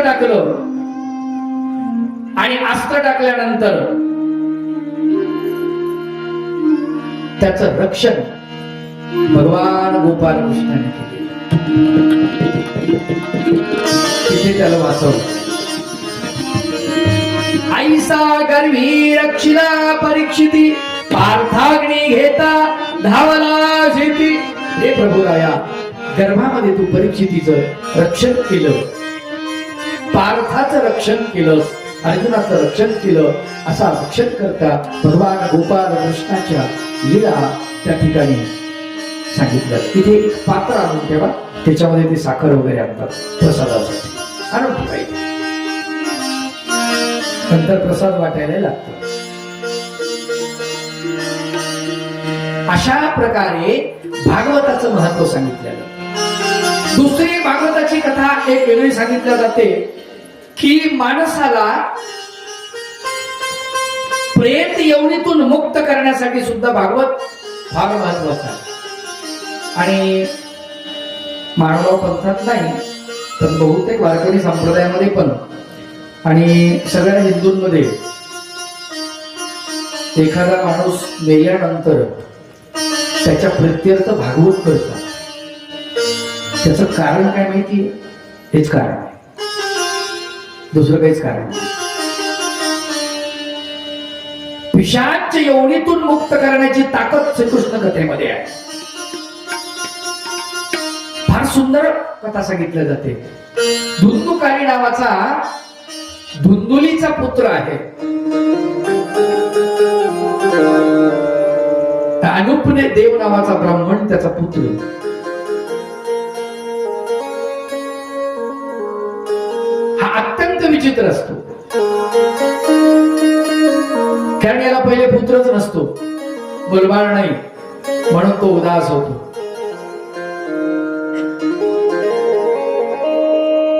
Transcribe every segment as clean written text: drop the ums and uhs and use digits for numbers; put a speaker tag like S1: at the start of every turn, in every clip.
S1: टाकलं आणि अस्त्र टाकल्यानंतर त्याचं रक्षण भगवान गोपाल कृष्णाने केले. तिथे त्याला वाचवलं. आईसा गर्भी रक्षिला परीक्षिती पार्थाग्नी घेता धावला शेती. हे प्रभुराया, गर्भामध्ये तू परीक्षितीचं रक्षण केलं, पार्थाचं रक्षण केलं, अर्जुनाचं रक्षण केलं. असा रक्षण करता भगवान गोपाल कृष्णाच्या लीला त्या ठिकाणी सांगितलं. तिथे एक पात्र आणून ठेवा, त्याच्यामध्ये ते साखर वगैरे आणतात प्रसादासाठी, आणून ठेवायचं. नंतर प्रसाद वाटायला लागतो. अशा प्रकारे भागवताचं महत्व सांगितलेलं. दुसरी भागवताची कथा एक वेगळी सांगितल्या जाते की माणसाला प्रेत योनीतून मुक्त करण्यासाठी सुद्धा भागवत फार महत्वाचा आहे. आणि मानव पंथात नाही, पण बहुतेक वारकरी संप्रदायामध्ये पण आणि सगळ्या हिंदूंमध्ये एखादा माणूस मेल्यानंतर त्याच्या प्रित्यर्थ भागवत करतात. त्याचं कारण काय माहिती? हेच कारण आहे, दुसरं काहीच कारण नाही. पिशाच योनीतून मुक्त करण्याची ताकद श्रीकृष्ण कथेमध्ये आहे. फार सुंदर कथा सांगितल्या जाते. धुंदुकारी नावाचा धुंदुलीचा पुत्र आहे. अनुपने देव नावाचा ब्राह्मण त्याचा पुत्र. हा अत्यंत विचित्र असतो, कारण याला पहिले पुत्रच नसतो, मुलबाळ नाही, म्हणून तो उदास होतो.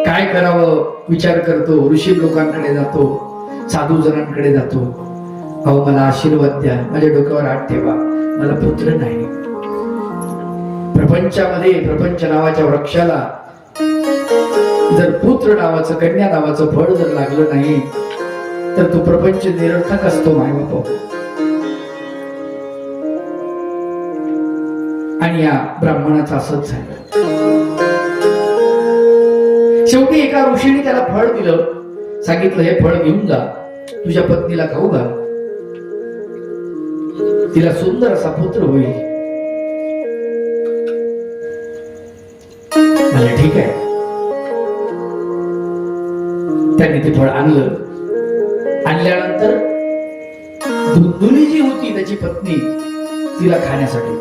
S1: काय करावं विचार करतो. ऋषी लोकांकडे जातो, साधू जणांकडे जातो. अहो मला आशीर्वाद द्या, माझ्या डोक्यावर हात ठेवा, मला पुत्र नाही. प्रपंचामध्ये प्रपंच नावाच्या वृक्षाला जर पुत्र नावाचं, कन्या नावाचं फळ जर लागलं नाही तर तो प्रपंच निरर्थक असतो मायबाप. आणि या ब्राह्मणाचं असंच झालं. शेवटी एका ऋषीने त्याला फळ दिलं, सांगितलं हे फळ घेऊन जा, तुझ्या पत्नीला खाऊ घाल, तिला सुंदर असा पुत्र होईल. मला ठीक आहे. त्यांनी ते फळ आणलं. आणल्यानंतर धुंदुली जी होती त्याची पत्नी, तिला खाण्यासाठी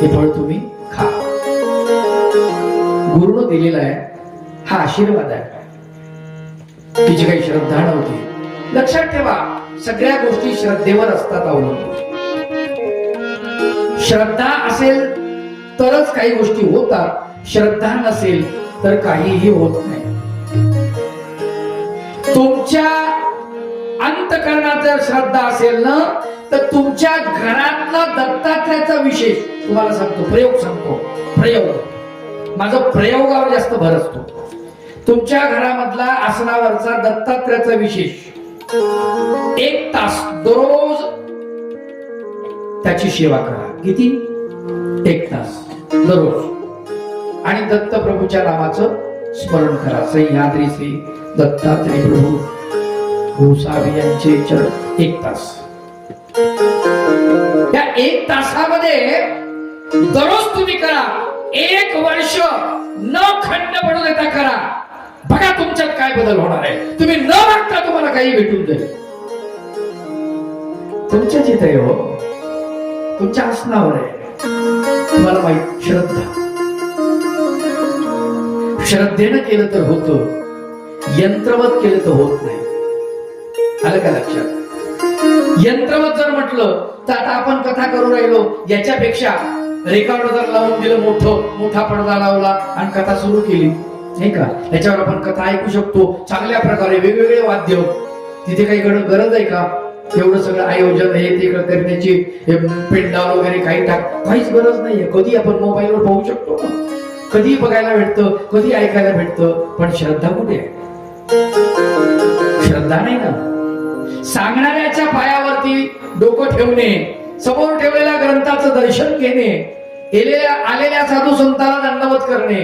S1: हे फळ तुम्ही खा, गुरुनं दिलेला आहे, हा आशीर्वाद आहे. तिची काही श्रद्धा नव्हती. लक्षात ठेवा, सगळ्या गोष्टी श्रद्धेवर असतात अवलंबून. श्रद्धा असेल तरच काही गोष्टी होतात, श्रद्धा नसेल तर काहीही होत नाही. तुमच्या अंतःकरणात जर श्रद्धा असेल ना, तर तुमच्या घरातला दत्तात्र्याचा विशेष तुम्हाला सांगतो, प्रयोग सांगतो, प्रयोग. माझं प्रयोगावर जास्त भर असतो. तुमच्या घरामधला आसनावरचा दत्तात्र्याचा विशेष 1 तास दररोज त्याची सेवा करा. किती? 1 तास दररोज. आणि दत्त प्रभूच्या नामाचं स्मरण करा. सह्याद्री श्री दत्तात्रेय प्रभू गोसावी यांचे चरण 1 तास. त्या 1 तासामध्ये दररोज तुम्ही करा. 1 वर्ष न खंड पडू देता करा. बघा तुमच्यात काय बदल होणार आहे. तुम्ही न मागता तुम्हाला काही भेटून जाईल. तुमच्याच इथे आहे हो, तुमच्या आसनावर आहे. तुम्हाला माहित, श्रद्धा. श्रद्धेनं केलं तर होतं, यंत्रवत केलं तर होत नाही. आलं का लक्षात? यंत्रवत जर म्हटलं तर आता आपण कथा करू राहिलो, याच्यापेक्षा रेकॉर्ड जर लावून दिलं, मोठा पडदा लावला आणि कथा सुरू केली, नाही का, त्याच्यावर आपण कथा ऐकू शकतो चांगल्या प्रकारे, वेगवेगळे वाद्य. तिथे काही गरज आहे का एवढं सगळं आयोजन हे ते करण्याची, पेंडाल वगैरे काही काहीच गरज नाहीये. कधी आपण मोबाईलवर पाहू शकतो ना. कधी बघायला भेटतं, कधी ऐकायला भेटतं, पण श्रद्धा कुठे आहे? श्रद्धा नाही ना. सांगणाऱ्याच्या पायावरती डोकं ठेवणे, समोर ठेवलेल्या ग्रंथाचं दर्शन घेणे, आलेल्या साधू संतांना दंडवत करणे,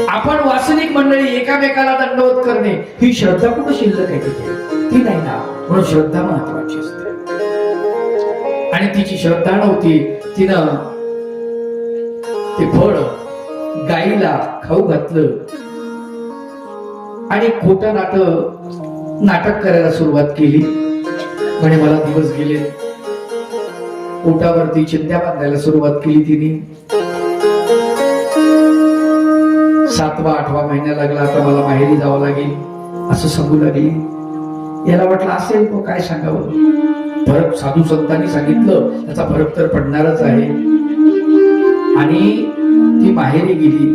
S1: आपण वासनिक मंडळी एकामेकाला दंडवत करणे, ही श्रद्धा कुठं शिल्लक आहे तिथे? ती नाही ना. म्हणून श्रद्धा महत्वाची असते. आणि तिची श्रद्धा नव्हती, तिनं ते फळ गाईला खाऊ घातलं आणि खोटं नाटक करायला सुरुवात केली. म्हणे मला दिवस गेले. पोटावरती चिंध्या बांधायला सुरुवात केली तिने. 7वा 8वा महिना लागला, आता मला माहेरी जावं लागेल असं सांगू लागली. याला वाटलं असेल तो काय सांगावं, फरक साधू संतांनी सांगितलं त्याचा फरक तर पडणारच आहे. आणि ती माहेरी गेली.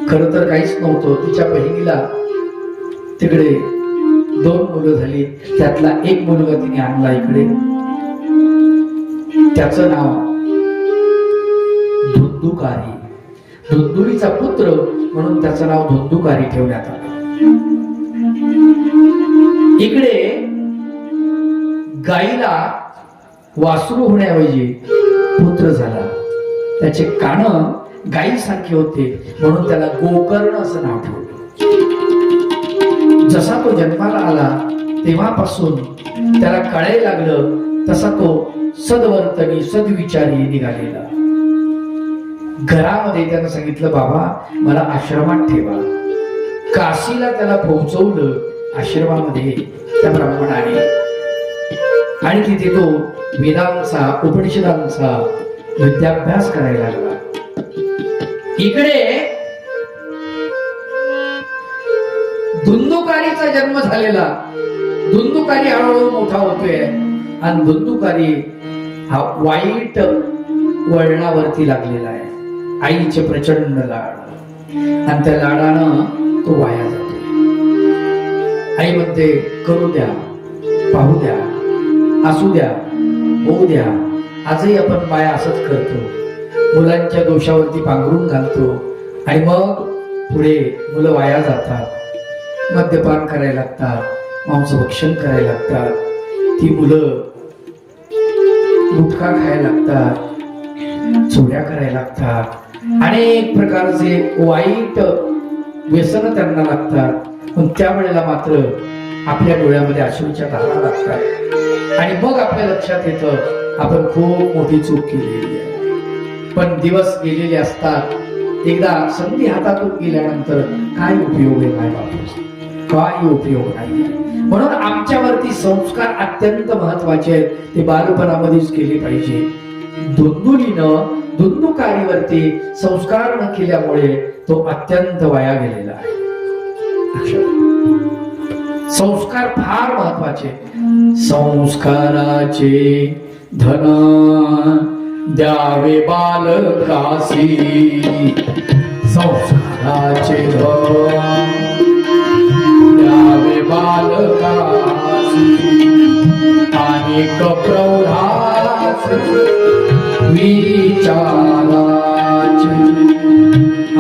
S1: खर तर काहीच नव्हतं. तिच्या बहिणीला तिकडे 2 मुलं झाली, त्यातला एक मुलगा तिने आणला इकडे. त्याचं नाव धुंदुकारी. धुंदुरीचा पुत्र म्हणून त्याचं नाव धुंदुकारी ठेवण्यात आलं. इकडे गाईला वासरू होण्याऐवजी पुत्र झाला. त्याचे कान गायीसारखे होते म्हणून त्याला गोकर्ण असं नाव ठेवलं. जसा तो जन्माला आला तेव्हापासून त्याला कळायला लागलं, तसा तो सद्वर्तनी सद्विचारी निघालेला. घरामध्ये त्यानं सांगितलं, बाबा मला आश्रमात ठेवा. काशीला त्याला पोहोचवलं आश्रमामध्ये त्या ब्राह्मणाने. आणि तिथे तो वेदांचा उपनिषदांचा विद्याभ्यास करायला लागला. इकडे धुंदुकारीचा जन्म झालेला. धुंदुकारी हळूहळू मोठा होतोय आणि धुंदुकारी हा वाईट वळणावरती लागलेला आहे. आईचे प्रचंड लाड आणि त्या लाडानं तो वाया जातो. आई म्हणते करू द्या, पाहू द्या, असू द्या, होऊ द्या. आजही आपण बाया असंच करतो, मुलांच्या दोषावरती पांघरून घालतो आणि मग पुढे मुलं वाया जातात. मद्यपान करायला लागतात, मांसभक्षण करायला लागतात, ती मुलं गुटखा खायला लागतात, चोऱ्या करायला लागतात, अनेक प्रकारचे वाईट व्यसन त्यांना लागतात. पण त्यावेळेला मात्र आपल्या डोळ्यामध्ये अश्रूच्या धारा लागतात आणि मग आपल्या लक्षात येतं आपण खूप मोठी चूक केलेली आहे. पण दिवस गेलेले असतात. एकदा संधी हातातून गेल्यानंतर काय उपयोग आहे माय बापाचा? काही उपयोग नाही. म्हणून आमच्यावरती संस्कार अत्यंत महत्वाचे आहेत. ते बालपणामध्येच केले पाहिजे. धुंदुकारीवरती संस्कार न केल्यामुळे तो अत्यंत वाया गेलेला आहे. संस्कार फार महत्वाचे. संस्काराचे धन द्यावे बालकासी, संस्काराचे धन द्यावे बालकासी, अनेक प्रौढास विचाराचे,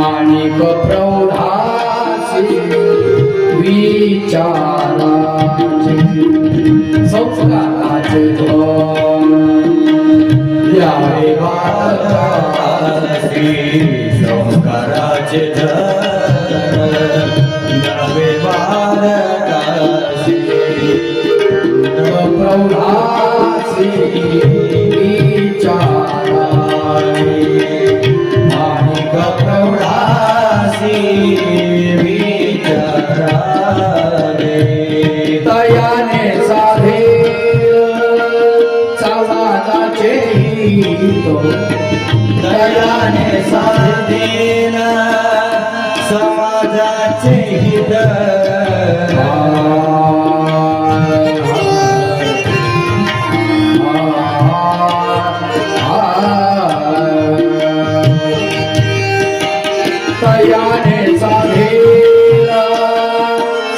S1: अनेक प्रौढासी विचाराचे, संस्काराचे धन द्यावे बालकासी,
S2: संस्काराचे धन द्यावे बालकासी,
S1: प्रौढासी विचाराचे,
S2: अनेक प्रौढासी विचाराचे,
S1: तयाने साधे समाजाचे हित,
S2: दयाने साधेन समाजाचे हित,
S1: तयाने साधेल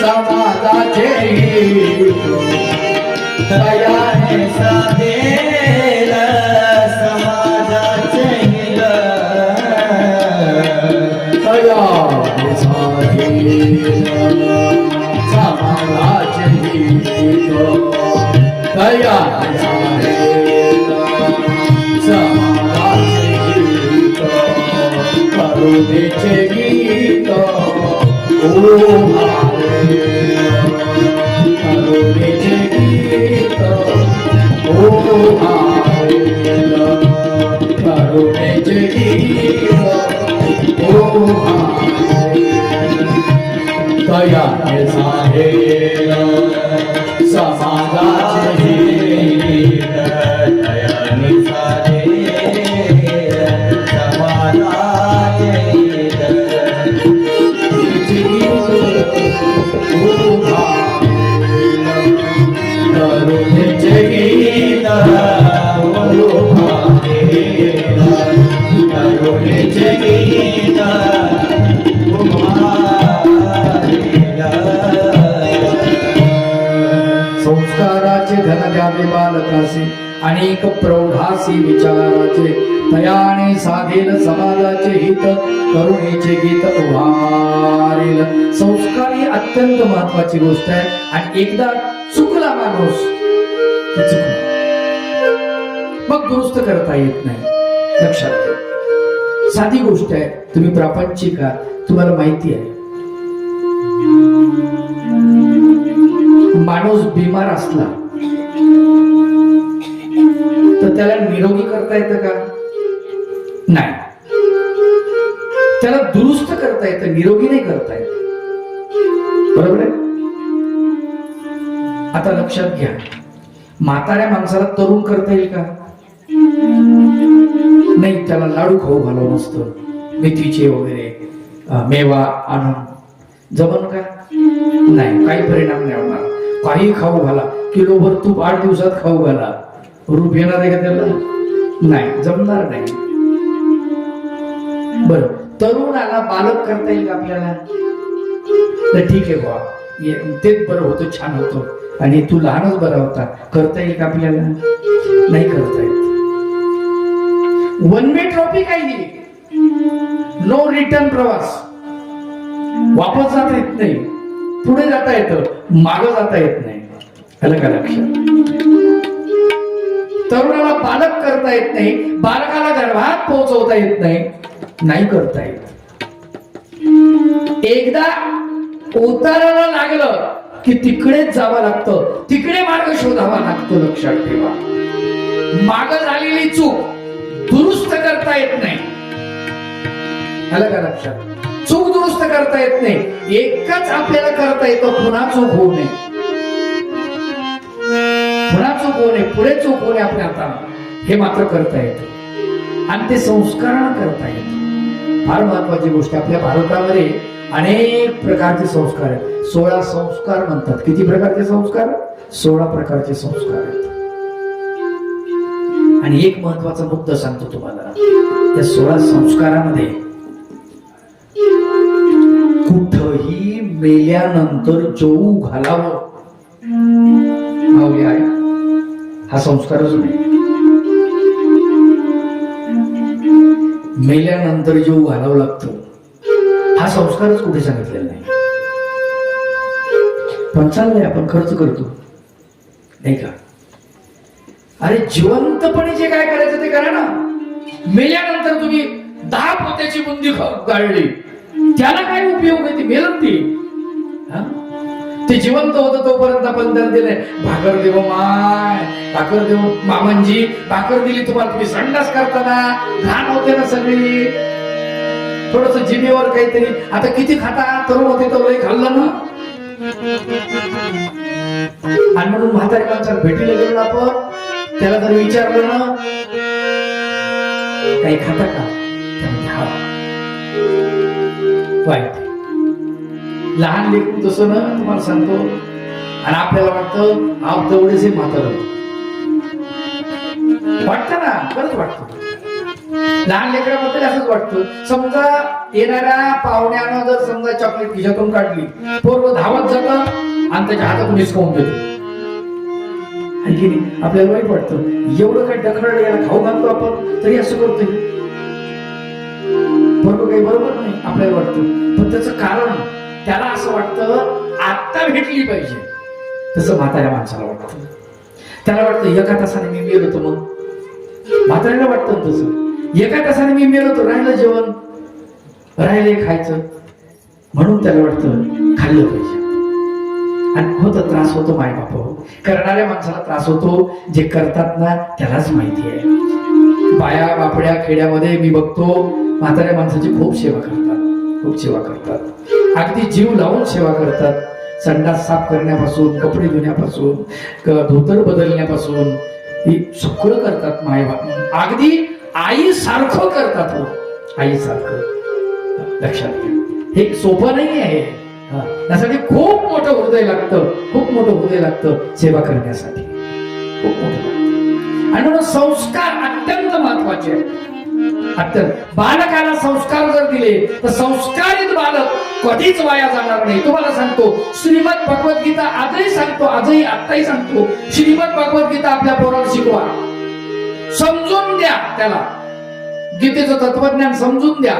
S1: समाजाचे हित,
S2: दयाने साधेन समाजाचे हित,
S1: समाजाचे गीत तया समाजाचे गीत करुणेचे गीत ओ करुणेचे गीत ओ करुणेचे गीत ओ तयाने साहेल समाजाचे गीत
S2: दयाने साहेल समाजाचे गीत
S1: करुणेचे गीत
S2: करुणेचे गीत
S1: संस्काराचे धन द्यावे बालकासी अनेक प्रौढासी विचाराचे तयाने साधेल समाजाचे हित करुणेचे गीत उभारेल. संस्कार ही अत्यंत महत्वाची गोष्ट आहे आणि एकदा चुकला माणूस की चुकला मग दुरुस्त करता येत नाही. लक्षात घ्या साधी गोष्ट आहे. तुम्ही प्रापंचिक आहात तुम्हाला माहिती आहे माणूस बिमार असला तर त्याला निरोगी करता येतं का? नाही. त्याला दुरुस्त करता येतं निरोगी नाही करता येत. बरोबर आहे. आता लक्षात घ्या म्हाताऱ्या माणसाला तरुण करता येईल का? नाही. त्याला लाडू खाऊ घालावं मस्त मेथीचे वगैरे मेवा आणून जमन का? नाही. काही परिणाम नाही होणार. काही खाऊ घाला किलोभर तूप 8 दिवसात खाऊ घाला रूप येणार आहे का त्याला? नाही. जमणार नाही. बरं तरुणाला बालक करता येईल का आपल्याला? तर ठीक आहे बा तेच बरं होतं छान होतं आणि तू लहानच बरा होता करता येईल का आपल्याला? नाही करता येत. वन वे ट्रॉफी काही नो रिटर्न प्रवास वापस जाता येत नाही. पुढे जाता येतं मागं जाता येत नाही. आलं का लक्षात? तरुणाला बालक करता येत नाही. बालकाला गर्भात पोहोचवता येत नाही. नाही करता येत. एकदा उताराला लागलं की तिकडेच जावं लागतं. तिकडे मार्ग शोधावा लागतो. लक्षात ठेवा माग झालेली चूक दुरुस्त करता येत नाही. आलं का लक्षात? चूक दुरुस्त करता येत नाही. एकच आपल्याला करता येतं पुन्हा चूक होऊ नये. पुन्हा चूक होऊ नये पुढे चूक होऊ नये आपल्या हाताला हे मात्र करता येतं आणि ते संस्कारानं करता येतं. फार महत्वाची गोष्ट. आपल्या भारतामध्ये अनेक प्रकारचे संस्कार आहेत. 16 संस्कार म्हणतात. किती प्रकारचे संस्कार? 16 प्रकारचे संस्कार आहेत. आणि एक महत्वाचा मुद्दा सांगतो तुम्हाला. त्या 16 संस्कारामध्ये कुठही मेल्यानंतर जेवू घालावं माऊली आहे हा संस्कारच नाही. मेल्यानंतर जेवू घालावं लागतं हा संस्कारच कुठे सांगितलेला नाही. पण चाललंय आपण खर्च करतो नाही का? अरे जिवंतपणे जे काय करायचं ते करा ना. मेल्यानंतर तुम्ही 10 पोत्याची बुंदी गाळली त्याला काय उपयोग आहे? ती मेलत ती. ते जिवंत होतं तोपर्यंत आपण दर दिले भाकर देव माय भाकर देव मामांजी भाकर दिली तुम्हाला तुम्ही संडास करताना घाण होते ना सगळी. थोडस जिभेवर काहीतरी आता किती खाता तरुण होते तर लय खाल्लं ना. आणि म्हणून म्हातारी माणसाला भेटीला गेलो आपण त्याला जर विचारलं ना काही खाता का? वाईट. लहान लेकरू तसं ना तुम्हाला सांगतो. आणि आपल्याला वाटतं आप तेवढेच म्हातारं वाटतं ना. खरंच वाटतं. लहान लेकराबद्दल असंच वाटतं. समजा येणाऱ्या पाहुण्यानं जर समजा चॉकलेट खिशातून काढली पोरं धावत जातं आणि त्याच्या हातातून हिसकावून देतो. आपल्याला वाईट वाटतं. एवढं काही डखड याला खाऊ घालतो आपण तरी असं करतोय. फोटो काही बरोबर नाही आपल्याला वाटतं, पण त्याचं कारण त्याला असं वाटतं आत्ता भेटली पाहिजे. तसं म्हाताऱ्या माणसाला वाटतं. त्याला वाटतं एका तासाने मी मेलो तर मग, म्हाताऱ्याला वाटतं तसं एका तासाने मी मेलो तर राहिलं जेवण, राहिले खायचं, म्हणून त्याला वाटतं खाल्लं पाहिजे. आणि होतं त्रास होतो माय बाप, करणाऱ्या माणसाला त्रास होतो, जे करतात ना त्यालाच माहिती आहे. बाया बापड्या खेड्यामध्ये मी बघतो म्हाताऱ्या माणसाची खूप सेवा करतात, खूप सेवा करतात, अगदी जीव लावून सेवा करतात. संडास साफ करण्यापासून, कपडे धुण्यापासून, धोतर बदलण्यापासून हे सगळं करतात. माय बाप अगदी आई सारखं करतात, हो आई सारखं. लक्षात घ्या, हे सोपं नाही आहे. त्यासाठी खूप मोठं हृदय लागतं, खूप मोठं हृदय लागतं सेवा करण्यासाठी, खूप मोठं. आणि म्हणून संस्कार अत्यंत महत्वाचे आहेत. अत्यंत. बालकाला संस्कार जर दिले तर संस्कारित बालक कधीच वाया जाणार नाही. तुम्हाला सांगतो, श्रीमद भगवद्गीता आजही सांगतो, आजही आत्ताही सांगतो, श्रीमद भगवद्गीता आपल्या पोराला शिकवा, समजून द्या, त्याला गीतेचं तत्वज्ञान समजून द्या.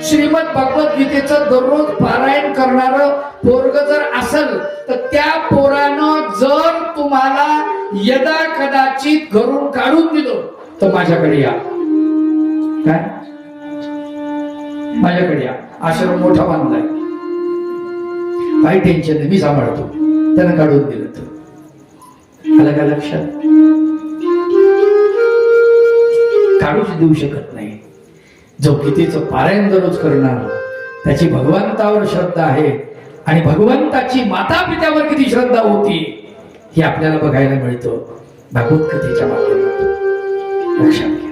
S1: श्रीमद भगवद्गीतेचं दररोज पारायण करणार पोरग जर असेल तर त्या पोरानं जर तुम्हाला यदा कदाचित घरून काढून दिलं तर माझ्याकडे या. काय? माझ्याकडे या. आश्रम मोठा बांधलाय, काही टेन्शन नाही, मी सांभाळतो. त्यानं काढून दिलं तर आलं का लक्षात? काढूच देऊ शकत नाही. जो गीतेचं पारायण दररोज करणार त्याची भगवंतावर श्रद्धा आहे, आणि भगवंताची माता पित्यावर किती श्रद्धा होती हे आपल्याला बघायला मिळतं भागवत कथेच्या माध्यमातून. लक्षात घ्या,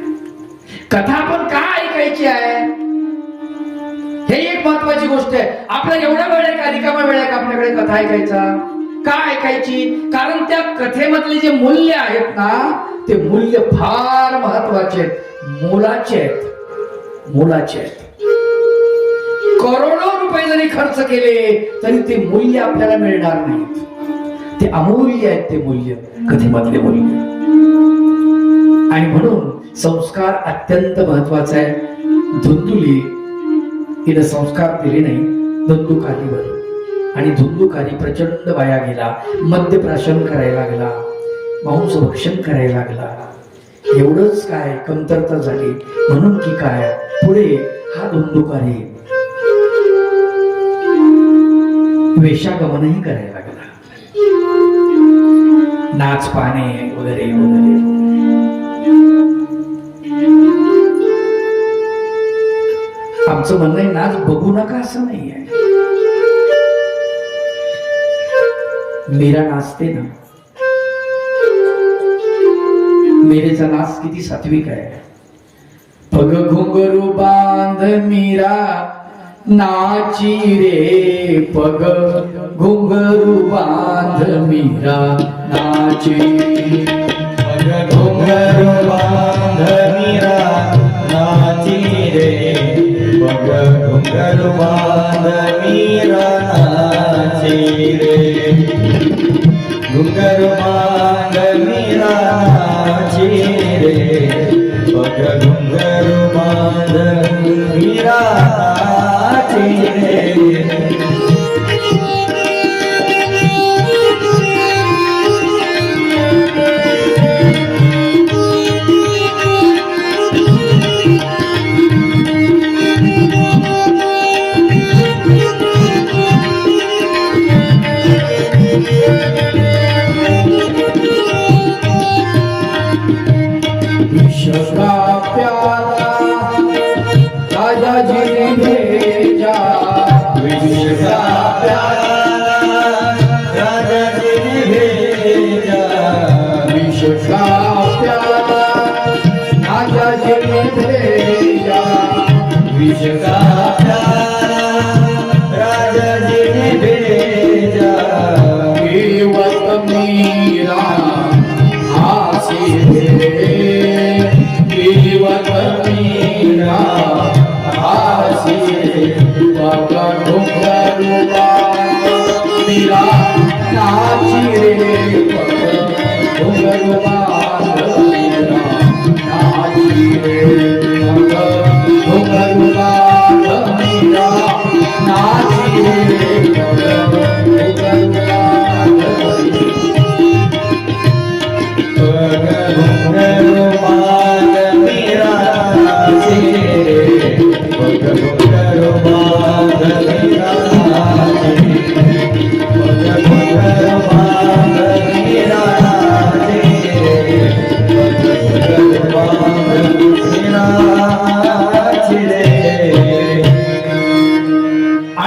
S1: कथा पण का ऐकायची आहे हे एक महत्वाची गोष्ट आहे. आपल्याला एवढा वेळ आहे का, रिकामा वेळ आहे का आपल्याकडे कथा ऐकायचा? का ऐकायची? कारण त्या कथेमधले जे मूल्य आहेत ना, ते मूल्य फार महत्वाचे आहेत, मोलाचे आहेत, मोलाचे आहेत. करोडो रुपये जरी खर्च केले तरी ते मूल्य आपल्याला मिळणार नाहीत. ते अमूल्य आहेत, ते मूल्य, कथेमधले मूल्य. आणि म्हणून संस्कार अत्यंत महत्वाचा आहे. धुंदुली हिने संस्कार दिले नाही धुंदुकारीवर, आणि धुंदुकारी प्रचंड वाया गेला. मद्यप्राशन करायला लागला, मांस भक्षण करायला लागला. एवढंच काय, कमतरता झाली म्हणून की काय, पुढे हा धुंदुकारी वेश्यागमनही करायला लागला, नाच पाहणे वगैरे वगैरे. आमचं म्हणणं आहे, नाच बघू नका असं नाही आहे. मीरा नाचते ना, मीरेचा नाच किती सात्विक आहे. पग घुंगरू बांध मीरा नाची रे, पग घुंगरू बांध मीरा नाची,
S2: पग घुंगरू बांध मीरा नाची रे, पग घुंगरू बांध मीरा नाची रे, घुंगरू बांध मीरा नाची रे, पग घुंगरू बांध मीरा नाची रे.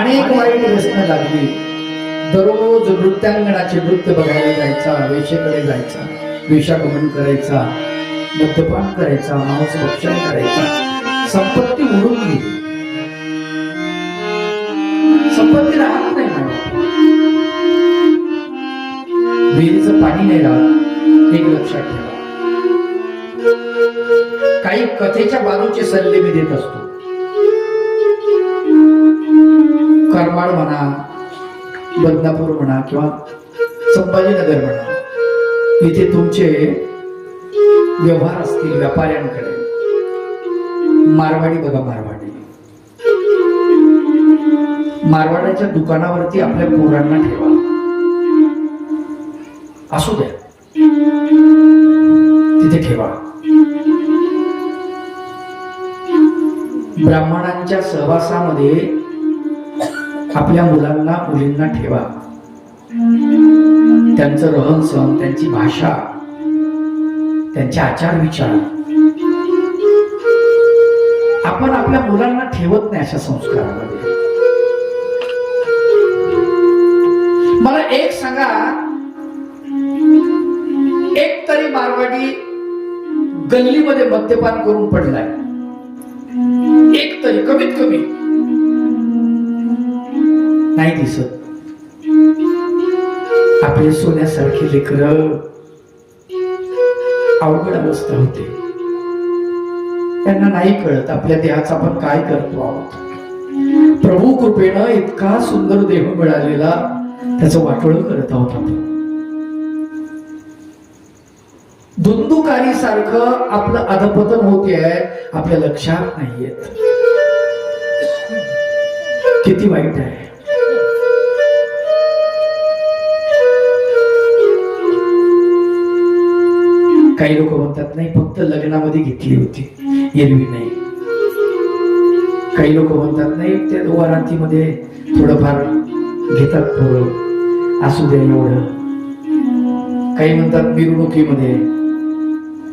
S1: अनेक वाईट व्यसन लागली. दररोज नृत्यांगणाचे नृत्य बघायला जायचा, वेशेकडे जायचा, वेशागमन करायचा, मद्यपान करायचा, मांस भक्षण करायचा. संपत्ती उडून गेली. संपत्ती राहत नाही माझ्या. विहिरीचं पाणी नाही राहत, एक लक्षात ठेवा. काही कथेच्या बाजूचे सल्ले मी देत असतो. करमाड म्हणा, बदनापूर म्हणा किंवा संभाजीनगर म्हणा, इथे तुमचे व्यवहार असतील व्यापाऱ्यांकडे. मारवाडी बघा, मारवाड्याच्या दुकानावरती आपल्या पोरांना ठेवा, असू द्या, तिथे ठेवा. ब्राह्मणांच्या सहवासामध्ये आपल्या मुलांना मुलींना ठेवा. त्यांचं रहन सहन, त्यांची भाषा, त्यांचे आचार विचार आपण आपल्या मुलांना ठेवत नाही अशा संस्कारामध्ये. मला एक सांगा, एक तरी मारवाडी गल्लीमध्ये मद्यपान करून पडलाय? एक तरी, कमीत कमी नाही दिसत. आपले सोन्यासारखे लेकर अवघड अवस्था होते. त्यांना नाही कळत आपल्या देहाचा आपण काय करतो आहोत. प्रभू कृपेनं इतका सुंदर देह मिळालेला, त्याचं वाटोळं करत आहोत आपण. धुंदुकारी सारखं आपलं अधपतन होते आहे, आपल्या लक्षात नाही येत. किती वाईट आहे. काही लोक म्हणतात नाही, फक्त लग्नामध्ये घेतली होती, एरवी नाही. काही लोक म्हणतात नाही, त्या वरातीमध्ये थोडंफार घेतात पोरं, असू द्या एवढं. काही म्हणतात मिरवणुकीमध्ये.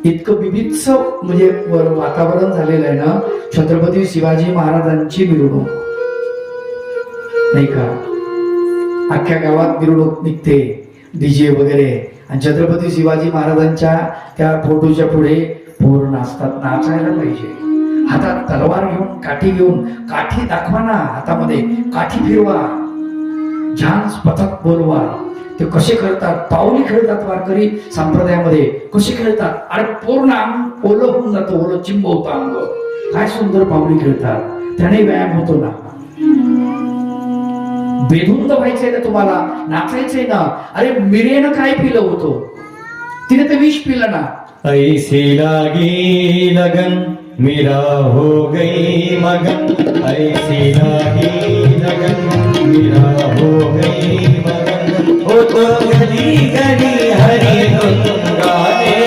S1: इतकं विविध म्हणजे वातावरण झालेलं आहे ना. छत्रपती शिवाजी महाराजांची मिरवणूक नाही का, अख्ख्या गावात मिरवणूक निघते, डीजे वगैरे, आणि छत्रपती शिवाजी महाराजांच्या त्या फोटोच्या पुढे पोर नाचतात. नाचायला पाहिजे. हातात तलवार घेऊन, काठी घेऊन, काठी दाखवा ना, हातामध्ये काठी फिरवा, झांज पथक बोलवा. ते कसे खेळतात, पाऊली खेळतात. वारकरी संप्रदायामध्ये कसे खेळतात, अरे पूर्ण अंग ओलं होऊन जातं, ओलं चिंब होतं अंग. काय सुंदर पाऊली खेळतात. त्याने व्यायाम होतो ना. बेधुंद व्हायचंय ना तुम्हाला, नाचायचंय ना. अरे मिरेनं काय पिलं होतं, तिने ते विष पिलं ना.
S2: ऐसी लागी लगन मेरा हो गई मगन. ऐसी लागी लगन मेरा हो गई मगन. हो तो गली गली हरी धुन गाने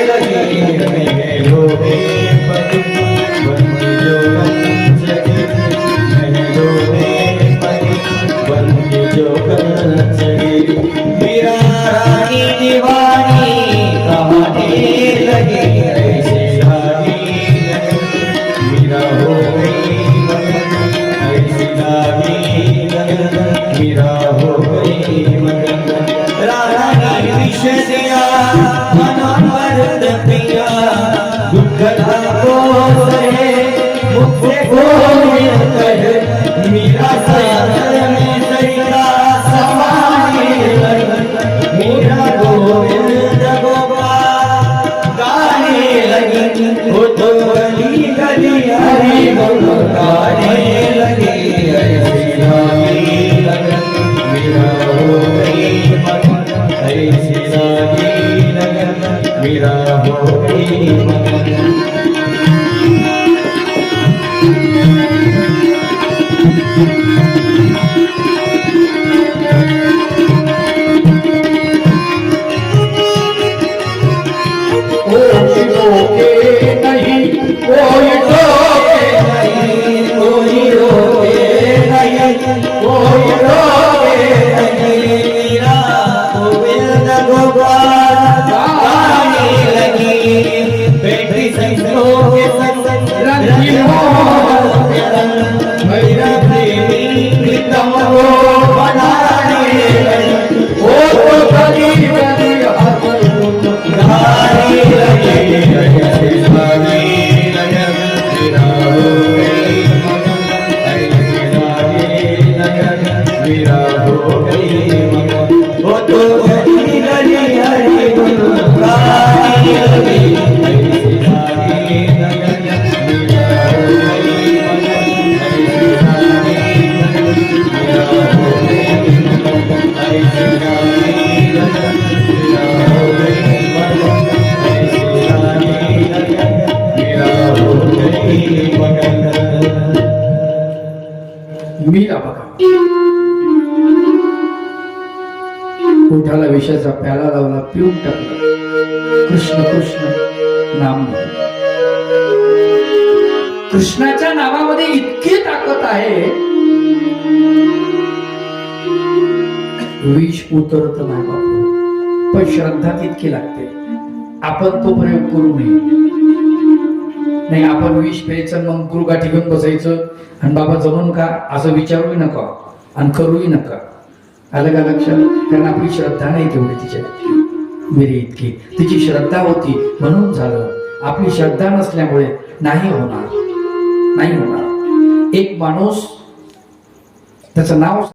S2: लगी. मैं हो गई मगन. बन जो बन सके मैं हो गई मगन. बन जो बन सके मेरा रानी दीवानी कहानी लगी. ऐसे लागी मेरा हो गई मगन. ऐसे लागी मेरा हो गई मगन. रानी विष दिया मनोहर पिया. दुख को सहे मुझसे कोई कहे. मेरा सागर में सैया समाने लगी. मेरा गोविंद गोपाल गाने लगी. हो तो गली गली हरी बोल गाने लगी. ऐसी लागी लगन मेरा हो गई मगन. ऐसी लागी लगन मेरा हो गई मगन.
S1: कोई रोके नहीं, कोई रोके
S2: नहीं, कोई रोके नहीं, कोई रोके नहीं. मेरा गोविंद गोपाल गाने लगी. बेटी संतों के संग रंगी हो मेरा प्रेमी प्रीतम मेरा हो गई मगन वो तो गली गली हरी गुण गाती रही ऐसी रानी लगन मेरा हो गई मगन ऐसी रानी लगन मेरा हो गई मगन ऐसी रानी लगन मेरा हो गई मगन ऐसी रानी लगन मेरा हो गई मगन
S1: मीरा बघा उठाला विषयाचा प्याला लावला पिऊन टाकला कृष्ण कृष्ण नाम नाही. कृष्णाच्या नावामध्ये इतकी ताकद आहे विष उतरत नाही बापू पण श्रद्धा तितकी लागते. आपण तो प्रयोग करू नये. नाही आपण विष प्यायचं मग गुरुगाठी घेऊन बसायचं आणि बाबा जमून का असं विचारूही नका आणि करूही नका. आलं का लक्षात? कारण आपली श्रद्धा नाही तेवढी तिच्या मेरी इतकी तिची श्रद्धा होती म्हणून झालं. आपली श्रद्धा नसल्यामुळे नाही होणार. एक माणूस त्याचं नाव